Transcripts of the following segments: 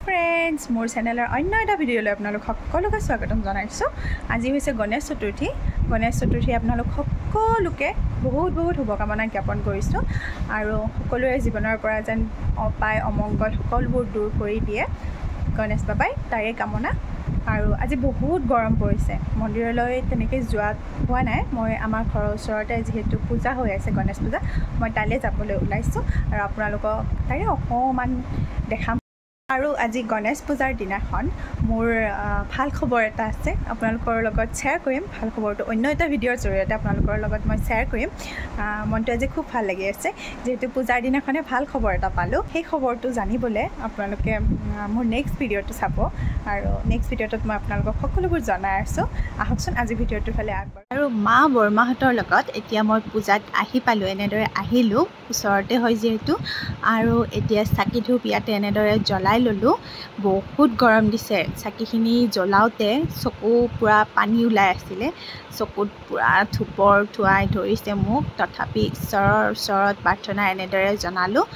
Friends मोर चेनेलर अन्य এটা ভিডিঅ'লৈ আপোনালোক সকলোকে স্বাগতম জনাইছো। আজি হৈছে গণেশ চতুৰ্থী। গণেশ চতুৰ্থী আপোনালোক সকলোকে বহুত বহুত শুভকামনা জ্ঞাপন কৰিছো আৰু সকলোৰে জীৱনৰ পৰা যেন অপায় অমংগল সকলোবোৰ দূৰ কৰি দিয়ে গণেশ বাবাই তাৰে কামনা। আৰু আজি বহুত গৰম পৰিছে, মন্দিৰলৈ তেনেকৈ যোৱা হোৱা নাই। মই আমাৰ ঘৰৰ ওচৰতে যিহেতু পূজা হৈ আছে গণেশ পূজা, মই তালৈ যাবলৈ ওলাইছোঁ আৰু আপোনালোকক তাৰে অকণমান দেখাম। আৰু আজি গণেশ পূজাৰ দিনাখন মোৰ ভাল খবৰ এটা আছে, আপোনালোকৰ লগত শ্বেয়াৰ কৰিম। ভাল খবৰটো অন্য এটা ভিডিঅ'ৰ জৰিয়তে আপোনালোকৰ লগত মই শ্বেয়াৰ কৰিম। মনটো আজি খুব ভাল লাগি আছে, যিহেতু পূজাৰ দিনাখনে ভাল খবৰ এটা পালোঁ। সেই খবৰটো জানিবলৈ আপোনালোকে মোৰ নেক্সট ভিডিঅ'টো চাব আৰু নেক্সট ভিডিঅ'টোত মই আপোনালোকক সকলোবোৰ জনাই আছোঁ। আহকচোন আজি ভিডিঅ'টোৰ ফালে আগবাঢ়ো। আৰু মা বৰমাহঁতৰ লগত এতিয়া মই পূজাত আহি পালোঁ, এনেদৰে আহিলোঁ, ওচৰতে হয় যিহেতু। আৰু এতিয়া চাকি ধূপ ইয়াতে এনেদৰে জ্বলাই ল'লোঁ। বহুত গৰম দিছে, চাকিখিনি জ্বলাওঁতে চকু পূৰা পানী ওলাই আছিলে, চকুত পূৰা ধূপৰ ধোঁৱাই ধৰিছে মোক। তথাপি ঈশ্বৰৰ ওচৰত প্ৰাৰ্থনা এনেদৰে জনালোঁ।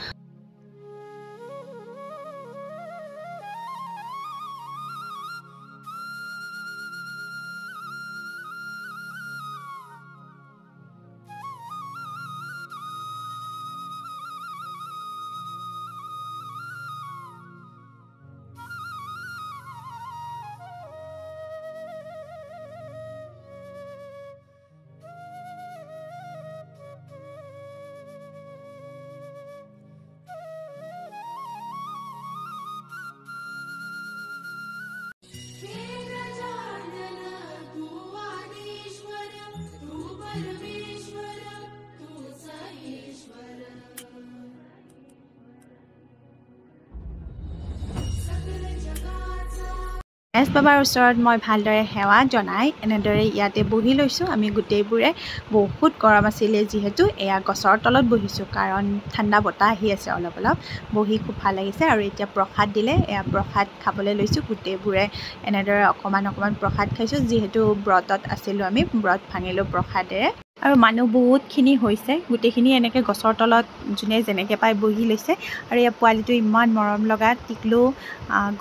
গণেশ বাবাৰ ওচৰত মই ভালদৰে সেৱা জনাই এনেদৰে ইয়াতে বহি লৈছোঁ। আমি গোটেইবোৰে বহুত গৰম আছিলে যিহেতু এয়া গছৰ তলত বহিছোঁ, কাৰণ ঠাণ্ডা বতাহ আহি আছে অলপ অলপ, বহি খুব ভাল লাগিছে। আৰু এতিয়া প্ৰসাদ দিলে, এয়া প্ৰসাদ খাবলৈ লৈছোঁ। গোটেইবোৰে এনেদৰে অকণমান অকণমান প্ৰসাদ খাইছোঁ, যিহেতু ব্ৰতত আছিলোঁ, আমি ব্ৰত ভাঙিলোঁ প্ৰসাদেৰে। আৰু মানুহ বহুতখিনি হৈছে, গোটেইখিনি এনেকৈ গছৰ তলত যোনে যেনেকৈ পাই বহি লৈছে। আৰু ইয়াৰ পোৱালিটো ইমান মৰম লগা, টিকলো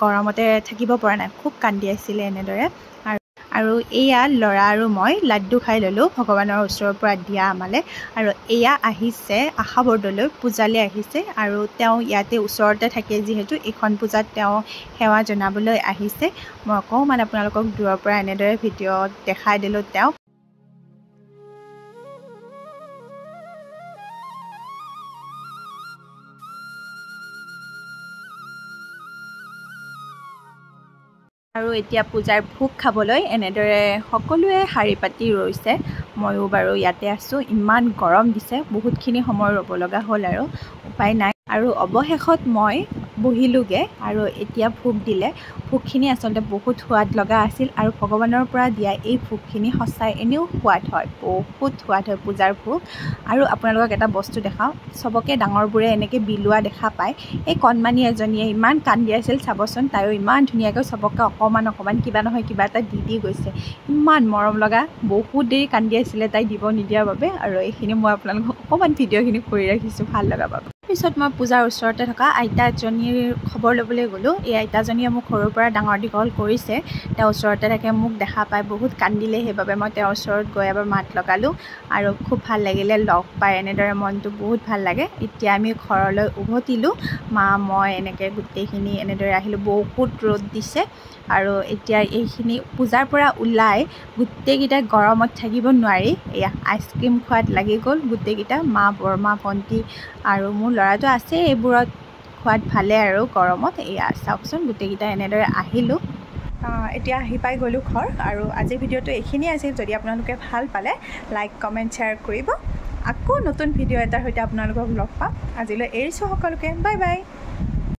গৰমতে থাকিব পৰা নাই, খুব কান্দি আছিলে এনেদৰে। আৰু এয়া ল'ৰা আৰু মই লাড্ডু খাই ল'লোঁ ভগৱানৰ ওচৰৰ পৰা দিয়া আমালে। আৰু এয়া আহিছে আশা বৰদলৈ, পূজালৈ আহিছে। আৰু তেওঁ ইয়াতে ওচৰতে থাকে যিহেতু, এইখন পূজাত তেওঁ সেৱা জনাবলৈ আহিছে। মই অকণমান আপোনালোকক দূৰৰ পৰা এনেদৰে ভিডিঅ'ত দেখাই দিলোঁ তেওঁক। আৰু এতিয়া পূজাৰ ভোগ খাবলৈ এনেদৰে সকলোৱে শাৰী পাতি ৰৈছে। ময়ো বাৰু ইয়াতে আছোঁ। ইমান গৰম দিছে, বহুতখিনি সময় ৰ'ব লগা হ'ল আৰু উপায় নাই। আৰু অৱশেষত মই বহিলোগৈ আৰু এতিয়া ভোগ দিলে। ভোগখিনি আচলতে বহুত সোৱাদ লগা আছিল। আৰু ভগৱানৰ পৰা দিয়া এই ভোগখিনি সঁচাই এনেও সোৱাদ হয়, বহুত সোৱাদ হয় পূজাৰ ভোগ। আৰু আপোনালোকক এটা বস্তু দেখাওঁ, চবকে ডাঙৰবোৰে এনেকৈ বিলোৱা দেখা পায়। এই কণমানি এজনীয়ে ইমান কান্দি আছিল, চাবচোন, তাইও ইমান ধুনীয়াকৈ চবকে অকণমান অকণমান কিবা নহয় কিবা এটা দি গৈছে। ইমান মৰম লগা, বহুত দেৰি কান্দি আছিলে তাই দিব নিদিয়াৰ বাবে। আৰু এইখিনি মই আপোনালোকক অকণমান ভিডিঅ'খিনি কৰি ৰাখিছোঁ ভাল লগা বাবে। পিছত মই পূজাৰ ওচৰতে থকা আইতা এজনীৰ খবৰ ল'বলৈ গ'লোঁ। এই আইতাজনীয়ে মোক সৰুৰ পৰা ডাঙৰ দীঘল কৰিছে, তেওঁ ওচৰতে থাকে। মোক দেখা পাই বহুত কান্দিলে, সেইবাবে মই তেওঁৰ ওচৰত গৈ এবাৰ মাত লগালোঁ আৰু খুব ভাল লাগিলে লগ পাই, এনেদৰে মনটো বহুত ভাল লাগে। এতিয়া আমি ঘৰলৈ উভতিলোঁ, মা মই এনেকৈ গোটেইখিনি এনেদৰে আহিলোঁ। বহুত ৰ'দ দিছে আৰু এতিয়া এইখিনি পূজাৰ পৰা ওলাই গোটেইকেইটা গৰমত থাকিব নোৱাৰি এয়া আইচক্ৰীম খোৱাত লাগি গ'ল গোটেইকেইটা, মা বৰমা ভণ্টি আৰু মোৰ ল'ৰাটো আছে এইবোৰত খোৱাত ভালে আৰু গৰমত। এয়া চাওকচোন, গোটেইকেইটা এনেদৰে আহিলোঁ। এতিয়া আহি পাই গ'লোঁ ঘৰ। আৰু আজিৰ ভিডিঅ'টো এইখিনিয়ে আছিল। যদি আপোনালোকে ভাল পালে লাইক কমেণ্ট শ্বেয়াৰ কৰিব। আকৌ নতুন ভিডিঅ' এটাৰ সৈতে আপোনালোকক লগ পাম। আজিলৈ এৰিছোঁ সকলোকে, বাই বাই।